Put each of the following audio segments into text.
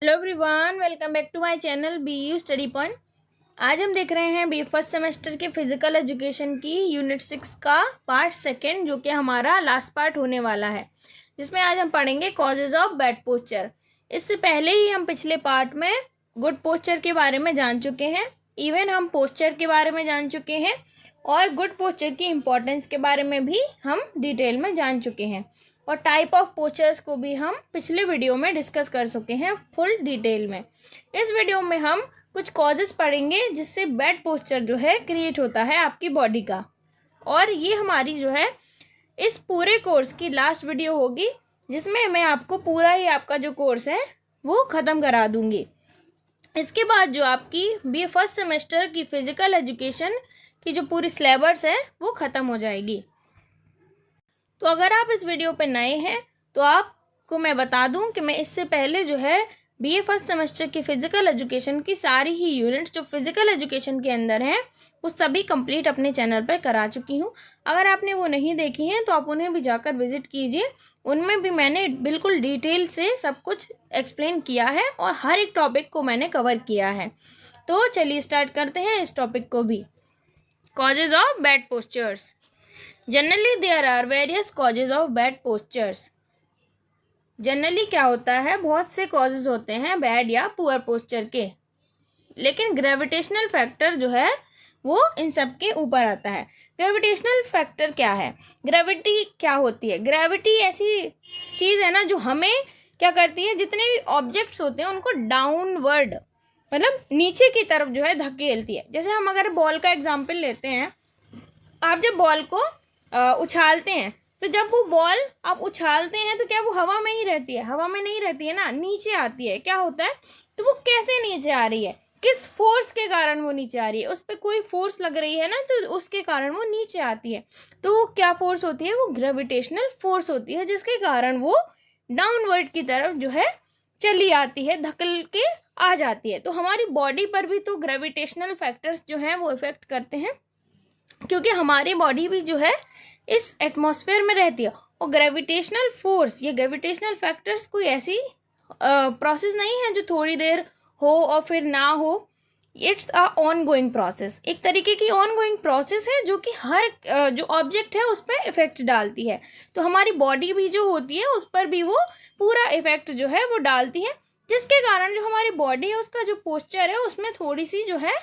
Hello everyone, welcome back to my channel B U study point. आज हम देख रहे हैं बी फर्स्ट सेमेस्टर के फिजिकल एजुकेशन की यूनिट 6 का पार्ट सेकंड, जो कि हमारा लास्ट पार्ट होने वाला है, जिसमें आज हम पढ़ेंगे कॉजेज ऑफ बैड पोस्चर। इससे पहले ही हम पिछले पार्ट में गुड पोस्चर के बारे में जान चुके हैं, इवन हम पोस्चर के बारे में जान चुके हैं और गुड पोस्चर की इम्पोर्टेंस के बारे में भी हम डिटेल में जान चुके हैं, और टाइप ऑफ पोस्चर्स को भी हम पिछले वीडियो में डिस्कस कर चुके हैं फुल डिटेल में। इस वीडियो में हम कुछ कॉजेस पढ़ेंगे जिससे बैड पोस्चर जो है क्रिएट होता है आपकी बॉडी का, और ये हमारी जो है इस पूरे कोर्स की लास्ट वीडियो होगी, जिसमें मैं आपको पूरा ही आपका जो कोर्स है वो ख़त्म करा दूंगी। इसके बाद जो आपकी बी फर्स्ट सेमेस्टर की फिजिकल एजुकेशन की जो पूरी सिलेबस है वो ख़त्म हो जाएगी। तो अगर आप इस वीडियो पे नए हैं तो आपको मैं बता दूं कि मैं इससे पहले जो है बीए फर्स्ट सेमेस्टर की फ़िज़िकल एजुकेशन की सारी ही यूनिट्स जो फिज़िकल एजुकेशन के अंदर हैं वो सभी कंप्लीट अपने चैनल पर करा चुकी हूं। अगर आपने वो नहीं देखी हैं तो आप उन्हें भी जाकर विजिट कीजिए, उनमें भी मैंने बिल्कुल डिटेल से सब कुछ एक्सप्लेन किया है और हर एक टॉपिक को मैंने कवर किया है। तो चलिए स्टार्ट करते हैं इस टॉपिक को भी। Causes of bad postures. Generally there are various causes of bad postures. Generally क्या होता है, बहुत से कॉजेज होते हैं बैड या पुअर पोस्चर के, लेकिन ग्रेविटेशनल फैक्टर जो है वो इन सब के ऊपर आता है। ग्रेविटेशनल फैक्टर क्या है, ग्रेविटी क्या होती है? ग्रेविटी ऐसी चीज़ है ना जो हमें क्या करती है, जितने भी ऑब्जेक्ट्स होते हैं उनको डाउनवर्ड मतलब नीचे की तरफ जो है धकेलती है। जैसे हम अगर बॉल का एग्जाम्पल लेते हैं, आप जब बॉल को उछालते हैं तो जब वो बॉल आप उछालते हैं तो क्या वो हवा में ही रहती है? हवा में नहीं रहती है ना, नीचे आती है। क्या होता है, तो वो कैसे नीचे आ रही है, किस फोर्स के कारण वो नीचे आ रही है? उस पर कोई फोर्स लग रही है ना, तो उसके कारण वो नीचे आती है। तो वो क्या फोर्स होती है? वो ग्रेविटेशनल फोर्स होती है, जिसके कारण वो डाउनवर्ड की तरफ जो है चली आती है, धकेल के आ जाती है। तो हमारी बॉडी पर भी तो ग्रेविटेशनल फैक्टर्स जो हैं वो इफेक्ट करते हैं, क्योंकि हमारी बॉडी भी जो है इस एटमॉस्फेयर में रहती है। और ग्रेविटेशनल फोर्स, ये ग्रेविटेशनल फैक्टर्स कोई ऐसी प्रोसेस नहीं है जो थोड़ी देर हो और फिर ना हो। It's a on going process, एक तरीके की ऑन गोइंग प्रोसेस है जो कि हर जो ऑब्जेक्ट है उस पर इफेक्ट डालती है। तो हमारी बॉडी भी जो होती है उस पर भी वो पूरा इफेक्ट जो है वो डालती है, जिसके कारण जो हमारी बॉडी है उसका जो पोस्चर है उसमें थोड़ी सी जो है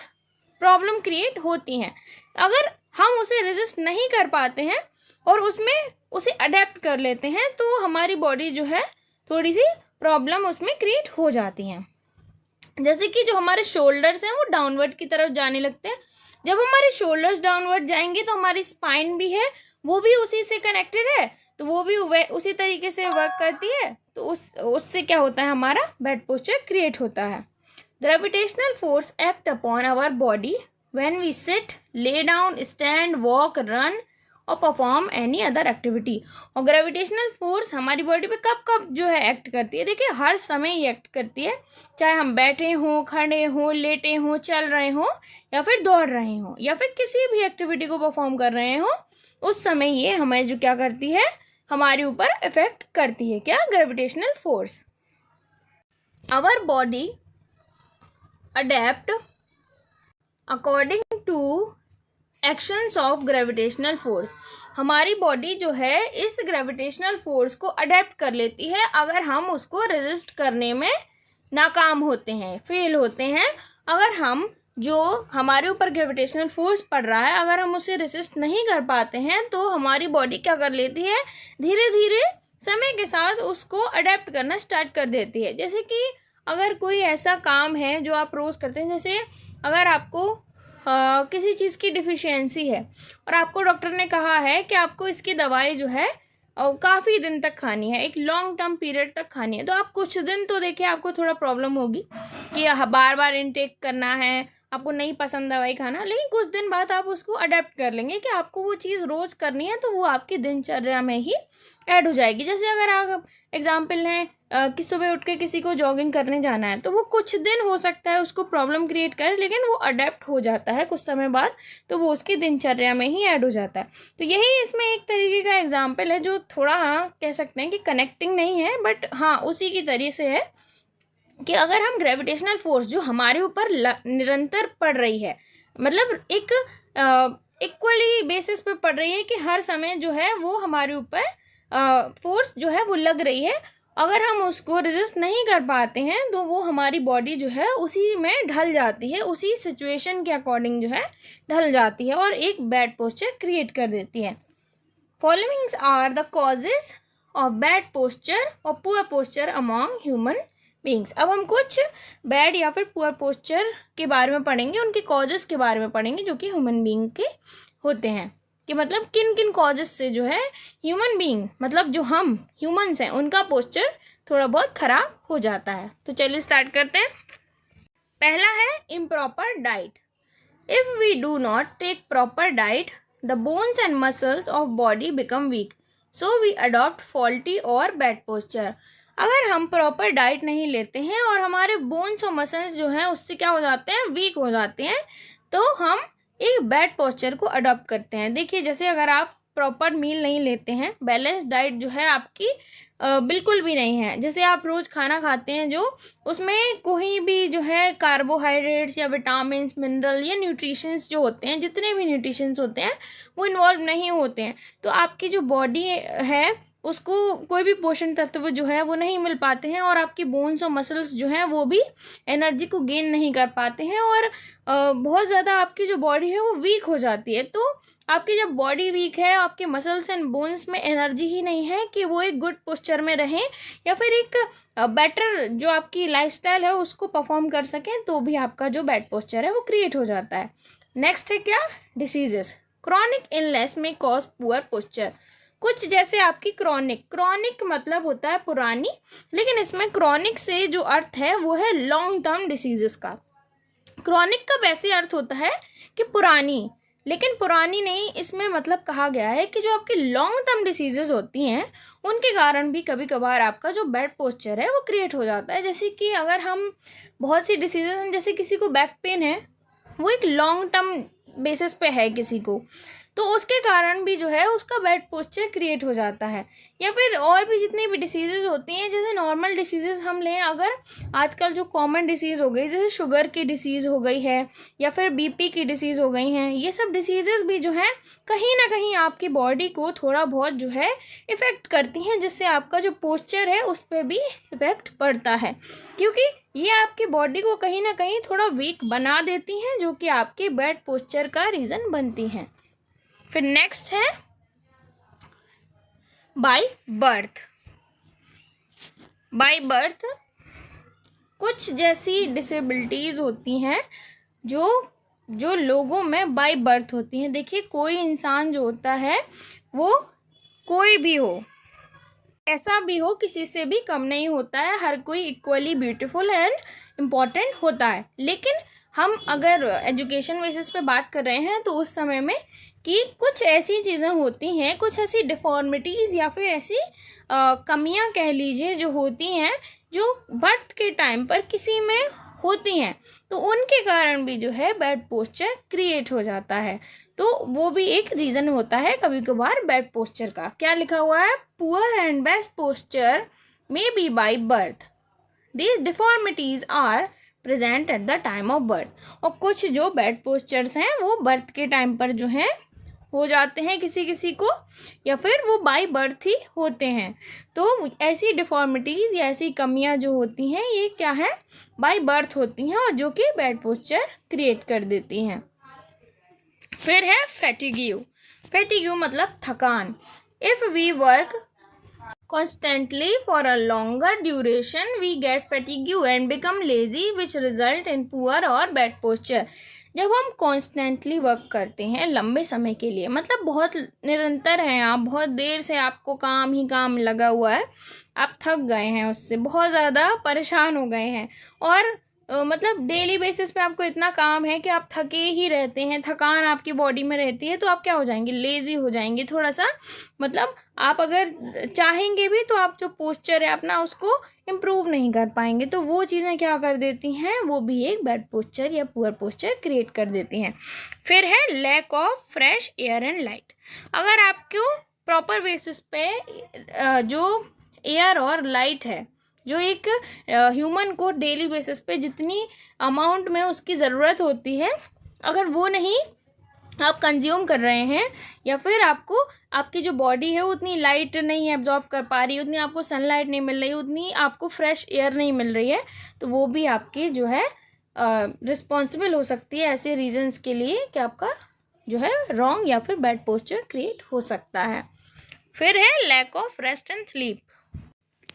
प्रॉब्लम क्रिएट होती हैं। अगर हम उसे रेजिस्ट नहीं कर पाते हैं और उसमें उसे अडेप्ट कर लेते हैं तो हमारी बॉडी जो है थोड़ी सी प्रॉब्लम उसमें क्रिएट हो जाती हैं। जैसे कि जो हमारे शोल्डर्स हैं वो डाउनवर्ड की तरफ जाने लगते हैं। जब हमारे शोल्डर्स डाउनवर्ड जाएंगे तो हमारी स्पाइन भी है वो भी उसी से कनेक्टेड है, तो वो भी उसी तरीके से वर्क करती है। तो उससे क्या होता है, हमारा बैड पोस्चर क्रिएट होता है। Gravitational force act upon our body when we sit, lay down, stand, walk, run और परफॉर्म एनी अदर एक्टिविटी। और ग्रेविटेशनल फोर्स हमारी बॉडी पे कब कब जो है एक्ट करती है? देखिए, हर समय ही एक्ट करती है, चाहे हम बैठे हों, खड़े हों, लेटे हों, चल रहे हों या फिर दौड़ रहे हों या फिर किसी भी एक्टिविटी को परफॉर्म कर रहे हों, उस समय ये हमें जो क्या करती है, हमारे ऊपर इफेक्ट करती है। क्या? Gravitational force. Our body adapt according to actions of gravitational force. हमारी बॉडी जो है इस ग्रेविटेशनल फोर्स को अडेप्ट कर लेती है अगर हम उसको रेजिस्ट करने में नाकाम होते हैं, फेल होते हैं। अगर हम जो हमारे ऊपर ग्रेविटेशनल फोर्स पड़ रहा है अगर हम उसे रेजिस्ट नहीं कर पाते हैं तो हमारी बॉडी क्या कर लेती है, धीरे धीरे समय के साथ उसको अडेप्ट करना स्टार्ट कर देती है। जैसे कि अगर कोई ऐसा काम है जो आप रोज़ करते हैं, जैसे अगर आपको किसी चीज़ की डिफिशियंसी है और आपको डॉक्टर ने कहा है कि आपको इसकी दवाई जो है काफ़ी दिन तक खानी है, एक लॉन्ग टर्म पीरियड तक खानी है, तो आप कुछ दिन तो देखिए आपको थोड़ा प्रॉब्लम होगी कि बार बार इनटेक करना है, आपको नहीं पसंद दवाई खाना, लेकिन कुछ दिन बाद आप उसको अडेप्ट कर लेंगे कि आपको वो चीज़ रोज़ करनी है, तो वो आपकी दिनचर्या में ही ऐड हो जाएगी। जैसे अगर आप एग्जाम्पल लें कि सुबह उठ के किसी को जॉगिंग करने जाना है, तो वो कुछ दिन हो सकता है उसको प्रॉब्लम क्रिएट करे, लेकिन वो अडेप्ट हो जाता है कुछ समय बाद, तो वो उसकी दिनचर्या में ही ऐड हो जाता है। तो यही इसमें एक तरीके का एग्जाम्पल है जो थोड़ा कह सकते हैं कि कनेक्टिंग नहीं है, बट हाँ उसी की तरीके से है कि अगर हम ग्रेविटेशनल फोर्स जो हमारे ऊपर निरंतर पड़ रही है, मतलब एक इक्वली बेसिस पे पड़ रही है कि हर समय जो है वो हमारे ऊपर फोर्स जो है वो लग रही है, अगर हम उसको रेजिस्ट नहीं कर पाते हैं तो वो हमारी बॉडी जो है उसी में ढल जाती है, उसी सिचुएशन के अकॉर्डिंग जो है ढल जाती है और एक बैड पोस्चर क्रिएट कर देती है। Followings are the causes of bad posture और poor posture among human beings. अब हम कुछ बैड या फिर पुअर पोस्चर के बारे में पढ़ेंगे, उनके कॉजेस के बारे में पढ़ेंगे जो कि ह्यूमन बींग के होते हैं, कि मतलब किन किन कॉजेस से जो है ह्यूमन बींग, मतलब जो हम ह्यूमंस हैं, उनका पोस्चर थोड़ा बहुत खराब हो जाता है। तो चलिए स्टार्ट करते हैं। पहला है improper diet. If we do not take proper diet the bones and muscles of body become weak, so we adopt faulty और बैड पोस्चर। अगर हम प्रॉपर डाइट नहीं लेते हैं और हमारे बोन्स और मसल्स जो हैं उससे क्या हो जाते हैं, वीक हो जाते हैं, तो हम एक बैड पोस्चर को अडॉप्ट करते हैं। देखिए, जैसे अगर आप प्रॉपर मील नहीं लेते हैं, बैलेंस डाइट जो है आपकी बिल्कुल भी नहीं है, जैसे आप रोज़ खाना खाते हैं जो उसमें कोई भी जो है कार्बोहाइड्रेट्स या विटामिन मिनरल या न्यूट्रिशंस जो होते हैं, जितने भी न्यूट्रिशंस होते हैं वो इन्वॉल्व नहीं होते हैं, तो आपकी जो बॉडी है उसको कोई भी पोषण तत्व जो है वो नहीं मिल पाते हैं और आपकी बोन्स और मसल्स जो हैं वो भी एनर्जी को गेन नहीं कर पाते हैं और बहुत ज़्यादा आपकी जो बॉडी है वो वीक हो जाती है। तो आपकी जब बॉडी वीक है, आपके मसल्स एंड बोन्स में एनर्जी ही नहीं है कि वो एक गुड पोस्चर में रहें या फिर एक बेटर जो आपकी लाइफस्टाइल है उसको परफॉर्म कर सकें, तो भी आपका जो बैड पोस्चर है वो क्रिएट हो जाता है। नेक्स्ट है क्या, डिसीजेस। क्रॉनिक इलनेस में कॉज पुअर पोस्चर। कुछ जैसे आपकी क्रॉनिक मतलब होता है पुरानी, लेकिन इसमें क्रॉनिक से जो अर्थ है वो है लॉन्ग टर्म डिसीजेस का। क्रॉनिक का वैसे अर्थ होता है कि पुरानी, लेकिन पुरानी नहीं, इसमें मतलब कहा गया है कि जो आपकी लॉन्ग टर्म डिसीजेज होती हैं उनके कारण भी कभी कभार आपका जो बैड पोस्चर है वो क्रिएट हो जाता है। जैसे कि अगर हम बहुत सी डिसीजेज हैं, जैसे किसी को बैक पेन है, वो एक लॉन्ग टर्म बेसिस पे है किसी को, तो उसके कारण भी जो है उसका बैड पोस्चर क्रिएट हो जाता है। या फिर और भी जितनी भी डिसीजेज होती हैं, जैसे नॉर्मल डिसीजेज हम लें, अगर आजकल जो कॉमन डिसीज़ हो गई, जैसे शुगर की डिसीज़ हो गई है या फिर बीपी की डिसीज़ हो गई हैं, ये सब डिसीजेज भी जो हैं कहीं ना कहीं आपकी बॉडी को थोड़ा बहुत जो है इफ़ेक्ट करती हैं, जिससे आपका जो पोस्चर है उस पर भी इफ़ेक्ट पड़ता है, क्योंकि ये आपकी बॉडी को कहीं ना कहीं थोड़ा वीक बना देती हैं, जो कि आपके बैड पोस्चर का रीज़न बनती हैं। फिर नेक्स्ट है बाय बर्थ। बाय बर्थ कुछ जैसी डिसेबिलिटीज़ होती हैं जो लोगों में बाय बर्थ होती हैं। देखिए, कोई इंसान जो होता है वो कोई भी हो, ऐसा भी हो, किसी से भी कम नहीं होता है, हर कोई इक्वली ब्यूटीफुल एंड इम्पॉर्टेंट होता है। लेकिन हम अगर एजुकेशन बेसिस पे बात कर रहे हैं तो उस समय में कि कुछ ऐसी चीज़ें होती हैं, कुछ ऐसी डिफॉर्मिटीज़ या फिर ऐसी कमियां कह लीजिए जो होती हैं, जो बर्थ के टाइम पर किसी में होती हैं, तो उनके कारण भी जो है बैड पोस्चर क्रिएट हो जाता है। तो वो भी एक रीज़न होता है कभी कभार बैड पोस्चर का। क्या लिखा हुआ है, poor and bad posture may be by birth, these deformities are present at the time of birth. और कुछ जो बैड पोस्चर्स हैं वो बर्थ के टाइम पर जो हैं हो जाते हैं किसी किसी को, या फिर वो बाय बर्थ ही होते हैं। तो ऐसी डिफॉर्मिटीज़ या ऐसी कमियां जो होती हैं ये क्या है, बाय बर्थ होती हैं और जो कि बैड पोस्चर क्रिएट कर देती हैं। फिर है फैटिग्यू। फैटिग्यू मतलब थकान। If we work constantly for a longer duration we get fatigue and become lazy which result in poor or bad posture। जब हम कॉन्स्टेंटली वर्क करते हैं लंबे समय के लिए, मतलब बहुत निरंतर हैं आप, बहुत देर से आपको काम ही काम लगा हुआ है, आप थक गए हैं, उससे बहुत ज़्यादा परेशान हो गए हैं और मतलब डेली बेसिस पे आपको इतना काम है कि आप थके ही रहते हैं, थकान आपकी बॉडी में रहती है, तो आप क्या हो जाएंगे, लेज़ी हो जाएंगे थोड़ा सा। मतलब आप अगर चाहेंगे भी तो आप जो पोस्चर है अपना उसको इम्प्रूव नहीं कर पाएंगे, तो वो चीज़ें क्या कर देती हैं, वो भी एक बैड पोस्चर या पुअर पोस्चर क्रिएट कर देती हैं। फिर है lack of fresh air and light. अगर आपको प्रॉपर बेसिस पे जो एयर और लाइट है जो एक ह्यूमन को डेली बेसिस पे जितनी अमाउंट में उसकी ज़रूरत होती है, अगर वो नहीं आप कंज्यूम कर रहे हैं, या फिर आपको आपकी जो बॉडी है उतनी लाइट नहीं एब्जॉर्ब कर पा रही, उतनी आपको सनलाइट नहीं मिल रही, उतनी आपको फ्रेश एयर नहीं मिल रही है, तो वो भी आपकी जो है रिस्पॉन्सिबल हो सकती है ऐसे रीजंस के लिए कि आपका जो है रॉन्ग या फिर बैड पोस्चर क्रिएट हो सकता है। फिर है lack of rest and sleep.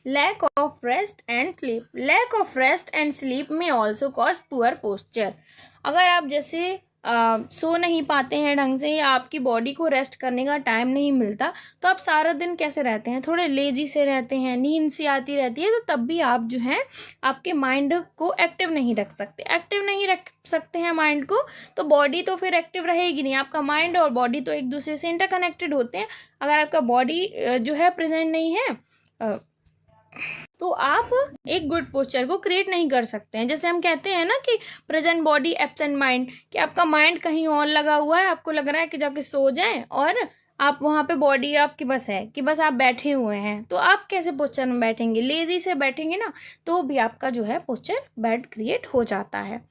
Lack of rest and sleep, lack of rest and sleep may also cause poor posture. अगर आप जैसे सो नहीं पाते हैं ढंग से, या आपकी बॉडी को रेस्ट करने का टाइम नहीं मिलता, तो आप सारा दिन कैसे रहते हैं, थोड़े लेजी से रहते हैं, नींद सी आती रहती है, तो तब भी आप जो हैं आपके माइंड को एक्टिव नहीं रख सकते। एक्टिव नहीं रख सकते हैं माइंड को, तो बॉडी तो फिर एक्टिव रहेगी नहीं। आपका माइंड और बॉडी तो एक दूसरे से इंटरकनेक्टेड होते हैं। अगर आपका बॉडी जो है प्रेजेंट नहीं है तो आप एक गुड पोस्चर को क्रिएट नहीं कर सकते हैं। जैसे हम कहते हैं ना कि प्रेजेंट बॉडी एब्सेंट माइंड, कि आपका माइंड कहीं और लगा हुआ है, आपको लग रहा है कि जाके सो जाएं, और आप वहाँ पे बॉडी आपकी बस है कि बस आप बैठे हुए हैं, तो आप कैसे पोस्चर में बैठेंगे, लेजी से बैठेंगे ना, तो भी आपका जो है पोस्चर बैड क्रिएट हो जाता है।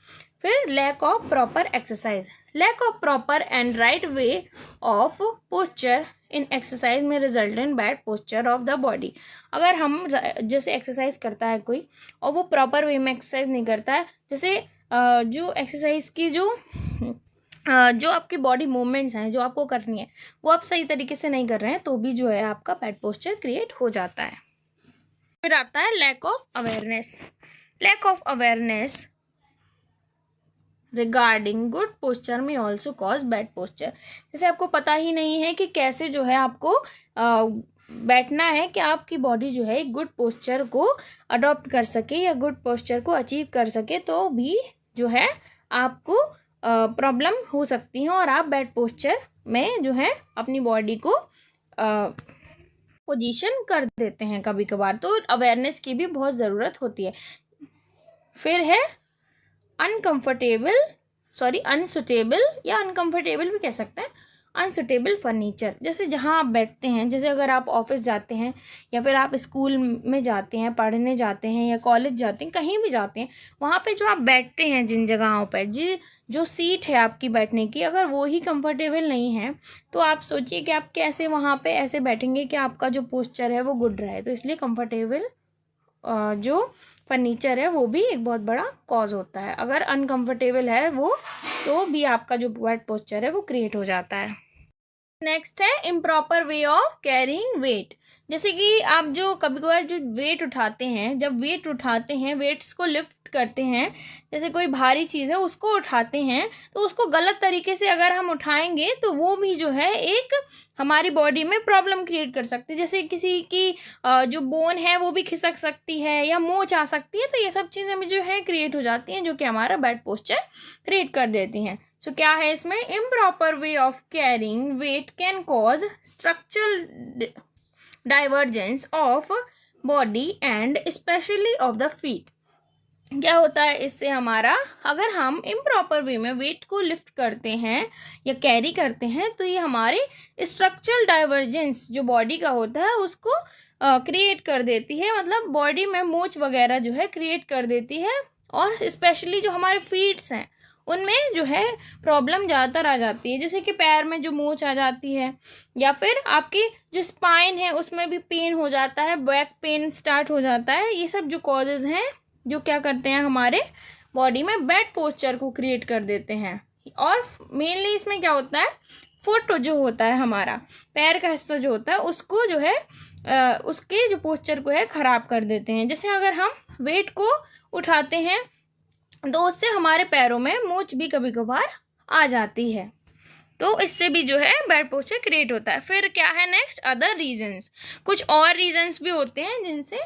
फिर lack of proper exercise, lack of proper and right way of posture in exercise में result in bad posture of the body. अगर हम जैसे एक्सरसाइज करता है कोई और वो प्रॉपर वे में एक्सरसाइज नहीं करता है, जैसे जो एक्सरसाइज की जो आपकी बॉडी मूवमेंट्स हैं जो आपको करनी है वो आप सही तरीके से नहीं कर रहे हैं, तो भी जो है आपका बैड पोस्चर क्रिएट हो जाता है। फिर आता है lack of awareness. Lack of awareness regarding good posture may also cause bad posture. जैसे आपको पता ही नहीं है कि कैसे जो है आपको बैठना है कि आपकी बॉडी जो है गुड पोस्चर को अडॉप्ट कर सके या गुड पोस्चर को अचीव कर सके, तो भी जो है आपको प्रॉब्लम हो सकती है और आप बैड पोस्चर में जो है अपनी बॉडी को पोजीशन कर देते हैं कभी कभार। तो अवेयरनेस की भी बहुत ज़रूरत होती है। फिर है अनसुटेबल या अनकंफर्टेबल भी कह सकते हैं, अनसुटेबल फर्नीचर। जैसे जहाँ आप बैठते हैं, जैसे अगर आप ऑफिस जाते हैं या फिर आप स्कूल में जाते हैं, पढ़ने जाते हैं या कॉलेज जाते हैं, कहीं भी जाते हैं, वहाँ पे जो आप बैठते हैं जिन जगहों पर जो सीट है आपकी बैठने की, अगर वो ही कंफर्टेबल नहीं है, तो आप सोचिए कि आप कैसे वहाँ पे ऐसे बैठेंगे कि आपका जो पोस्चर है वो गुड रहे। तो इसलिए कंफर्टेबल जो फर्नीचर है वो भी एक बहुत बड़ा कॉज होता है। अगर अनकंफर्टेबल है वो, तो भी आपका जो बैड पोस्चर है वो क्रिएट हो जाता है। नेक्स्ट है improper way of carrying weight. जैसे कि आप जो कभी कभार जो वेट उठाते हैं, जब वेट उठाते हैं, वेट्स को लिफ्ट करते हैं, जैसे कोई भारी चीज़ है उसको उठाते हैं, तो उसको गलत तरीके से अगर हम उठाएंगे तो वो भी जो है एक हमारी बॉडी में प्रॉब्लम क्रिएट कर सकती है। जैसे किसी की जो बोन है वो भी खिसक सकती है या मोच आ सकती है, तो ये सब चीज़ें भी जो है क्रिएट हो जाती हैं जो कि हमारा बैड पोस्चर क्रिएट कर देती हैं। सो क्या है इसमें, improper way of carrying weight can cause structural divergence of body and specially of the feet. क्या होता है इससे हमारा, अगर हम इम्प्रॉपर वे में वेट को लिफ्ट करते हैं या कैरी करते हैं, तो ये हमारे स्ट्रक्चरल डाइवर्जेंस जो बॉडी का होता है उसको क्रिएट कर देती है, मतलब बॉडी में मोच वगैरह जो है क्रिएट कर देती है। और स्पेशली जो हमारे फीट्स हैं उनमें जो है प्रॉब्लम ज़्यादातर आ जाती है, जैसे कि पैर में जो मोच आ जाती है, या फिर आपकी जो स्पाइन है उसमें भी पेन हो जाता है, बैक पेन स्टार्ट हो जाता है। ये सब जो कॉजेज़ हैं जो क्या करते हैं हमारे बॉडी में बैड पोस्चर को क्रिएट कर देते हैं। और मेनली इसमें क्या होता है, फुट जो होता है हमारा पैर का हिस्सा जो होता है उसको जो है उसके जो पोस्चर को है ख़राब कर देते हैं। जैसे अगर हम वेट को उठाते हैं तो उससे हमारे पैरों में मोच भी कभी कभार आ जाती है, तो इससे भी जो है बैड पोस्चर क्रिएट होता है। फिर क्या है नेक्स्ट, अदर रीजंस। कुछ और रीजंस भी होते हैं जिनसे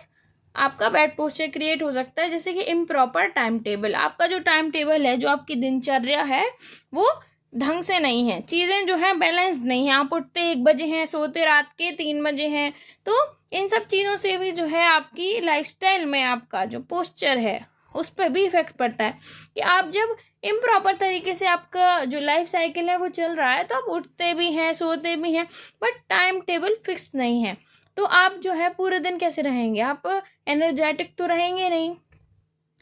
आपका बैड पोस्चर क्रिएट हो सकता है, जैसे कि इम्प्रॉपर टाइम टेबल। आपका जो टाइम टेबल है, जो आपकी दिनचर्या है, वो ढंग से नहीं है, चीज़ें जो हैं बैलेंस्ड नहीं है। आप उठते 1 बजे हैं, सोते रात के 3 बजे हैं, तो इन सब चीज़ों से भी जो है आपकी लाइफस्टाइल में आपका जो पोस्चर है उस पर भी इफेक्ट पड़ता है। कि आप जब इम्प्रॉपर तरीके से आपका जो लाइफ साइकिल है वो चल रहा है, तो आप उठते भी हैं, सोते भी हैं, बट टाइम टेबल फिक्स नहीं है। तो आप जो है पूरे दिन कैसे रहेंगे, आप एनर्जेटिक तो रहेंगे नहीं,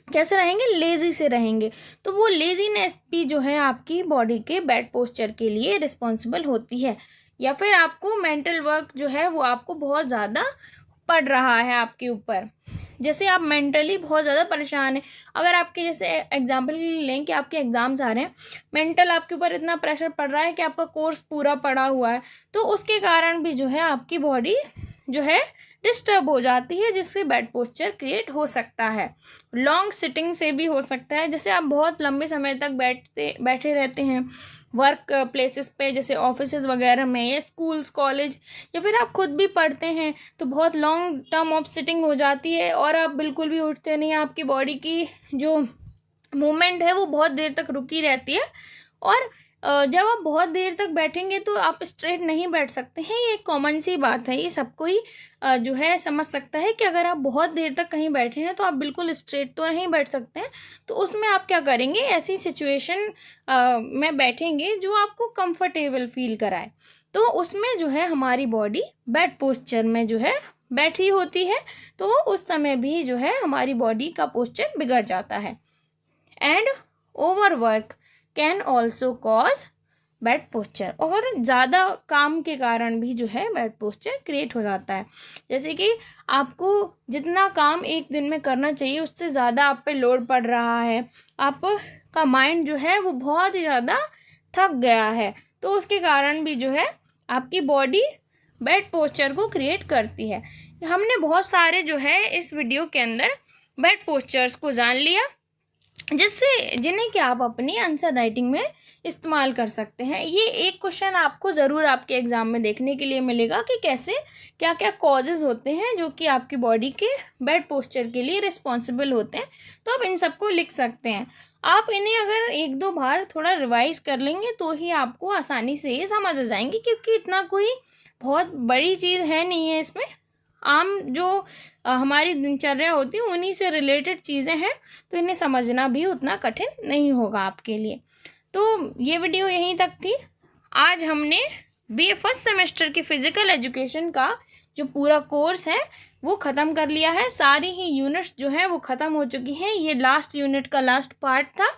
कैसे रहेंगे, लेज़ी से रहेंगे। तो वो लेज़ीनेस भी जो है आपकी बॉडी के बैड पोस्चर के लिए रिस्पॉन्सिबल होती है। या फिर आपको मेंटल वर्क जो है वो आपको बहुत ज़्यादा पड़ रहा है आपके ऊपर, जैसे आप मेंटली बहुत ज़्यादा परेशान हैं। अगर आपके जैसे एग्जांपल लें कि आपके एग्ज़ाम्स आ रहे हैं, मेंटल आपके ऊपर इतना प्रेशर पड़ रहा है कि आपका कोर्स पूरा पड़ा हुआ है, तो उसके कारण भी जो है आपकी बॉडी जो है डिस्टर्ब हो जाती है, जिससे बैड पोस्चर क्रिएट हो सकता है। लॉन्ग सिटिंग से भी हो सकता है, जैसे आप बहुत लंबे समय तक बैठे रहते हैं वर्क प्लेसेस पे, जैसे ऑफिसेज वगैरह में या स्कूल्स कॉलेज, या फिर आप खुद भी पढ़ते हैं तो बहुत लॉन्ग टर्म ऑफ सिटिंग हो जाती है और आप बिल्कुल भी उठते नहीं, आपकी बॉडी की जो मूवमेंट है वो बहुत देर तक रुकी रहती है। और जब आप बहुत देर तक बैठेंगे तो आप स्ट्रेट नहीं बैठ सकते हैं, ये कॉमन सी बात है, ये सबको ही जो है समझ सकता है कि अगर आप बहुत देर तक कहीं बैठे हैं तो आप बिल्कुल स्ट्रेट तो नहीं बैठ सकते हैं। तो उसमें आप क्या करेंगे, ऐसी सिचुएशन में बैठेंगे जो आपको कंफर्टेबल फील कराए। तो उसमें जो है हमारी बॉडी बैड पोस्चर में जो है बैठी होती है, तो उस समय भी जो है हमारी बॉडी का पोस्चर बिगड़ जाता है। And overwork can also cause bad posture, और ज़्यादा काम के कारण भी जो है बैड पोस्चर क्रिएट हो जाता है। जैसे कि आपको जितना काम एक दिन में करना चाहिए उससे ज़्यादा आप पे लोड पड़ रहा है, आपका माइंड जो है वो बहुत ही ज़्यादा थक गया है, तो उसके कारण भी जो है आपकी बॉडी बैड पोस्चर को क्रिएट करती है। हमने बहुत सारे जो है इस वीडियो के अंदर बैड पोस्चर्स को जान लिया, जिन्हें कि आप अपनी आंसर राइटिंग में इस्तेमाल कर सकते हैं। ये एक क्वेश्चन आपको ज़रूर आपके एग्ज़ाम में देखने के लिए मिलेगा कि कैसे क्या क्या कॉजेज़ होते हैं जो कि आपकी बॉडी के बैड पोस्चर के लिए रिस्पॉन्सिबल होते हैं। तो आप इन सबको लिख सकते हैं। आप इन्हें अगर एक दो बार थोड़ा रिवाइज कर लेंगे तो ही आपको आसानी से ये समझ आ जाएंगे, क्योंकि इतना कोई बहुत बड़ी चीज़ है नहीं है इसमें। आम जो हमारी दिनचर्या होती है उन्हीं से रिलेटेड चीज़ें हैं, तो इन्हें समझना भी उतना कठिन नहीं होगा आपके लिए। तो ये वीडियो यहीं तक थी। आज हमने बीए फर्स्ट सेमेस्टर की फ़िज़िकल एजुकेशन का जो पूरा कोर्स है वो ख़त्म कर लिया है। सारी ही यूनिट्स जो हैं वो ख़त्म हो चुकी हैं। ये लास्ट यूनिट का लास्ट पार्ट था,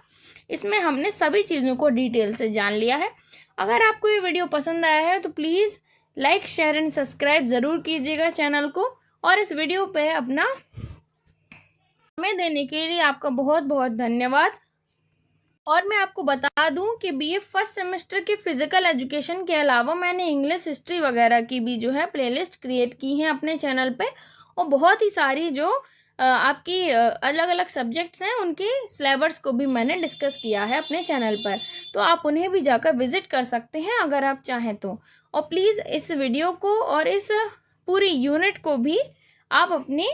इसमें हमने सभी चीज़ों को डिटेल से जान लिया है। अगर आपको ये वीडियो पसंद आया है तो please like share and subscribe ज़रूर कीजिएगा चैनल को, और इस वीडियो पे अपना समय देने के लिए आपका बहुत बहुत धन्यवाद। और मैं आपको बता दूं कि बीए फर्स्ट सेमेस्टर के फ़िज़िकल एजुकेशन के अलावा मैंने इंग्लिश हिस्ट्री वगैरह की भी जो है प्लेलिस्ट क्रिएट की हैं अपने चैनल पे, और बहुत ही सारी जो आपकी अलग अलग सब्जेक्ट्स हैं उनके सिलेबस को भी मैंने डिस्कस किया है अपने चैनल पर, तो आप उन्हें भी जाकर विज़िट कर सकते हैं अगर आप चाहें तो। और प्लीज़ इस वीडियो को और इस पूरी यूनिट को भी आप अपने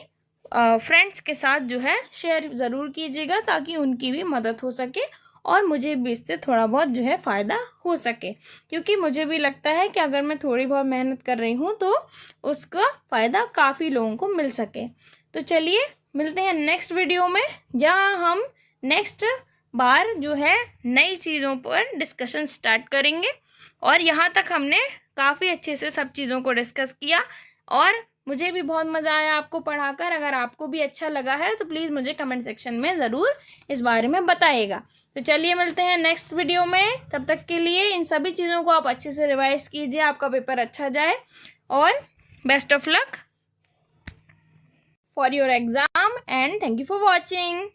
फ्रेंड्स के साथ जो है शेयर ज़रूर कीजिएगा, ताकि उनकी भी मदद हो सके और मुझे भी इससे थोड़ा बहुत जो है फ़ायदा हो सके, क्योंकि मुझे भी लगता है कि अगर मैं थोड़ी बहुत मेहनत कर रही हूँ तो उसका फ़ायदा काफ़ी लोगों को मिल सके। तो चलिए मिलते हैं नेक्स्ट वीडियो में, जहाँ हम नेक्स्ट बार जो है नई चीज़ों पर डिस्कशन स्टार्ट करेंगे। और यहाँ तक हमने काफ़ी अच्छे से सब चीज़ों को डिस्कस किया और मुझे भी बहुत मज़ा आया आपको पढ़ाकर। अगर आपको भी अच्छा लगा है तो प्लीज़ मुझे कमेंट सेक्शन में ज़रूर इस बारे में बताइएगा। तो चलिए मिलते हैं नेक्स्ट वीडियो में, तब तक के लिए इन सभी चीज़ों को आप अच्छे से रिवाइज कीजिए, आपका पेपर अच्छा जाए, और best of luck for your exam and thank you for watching.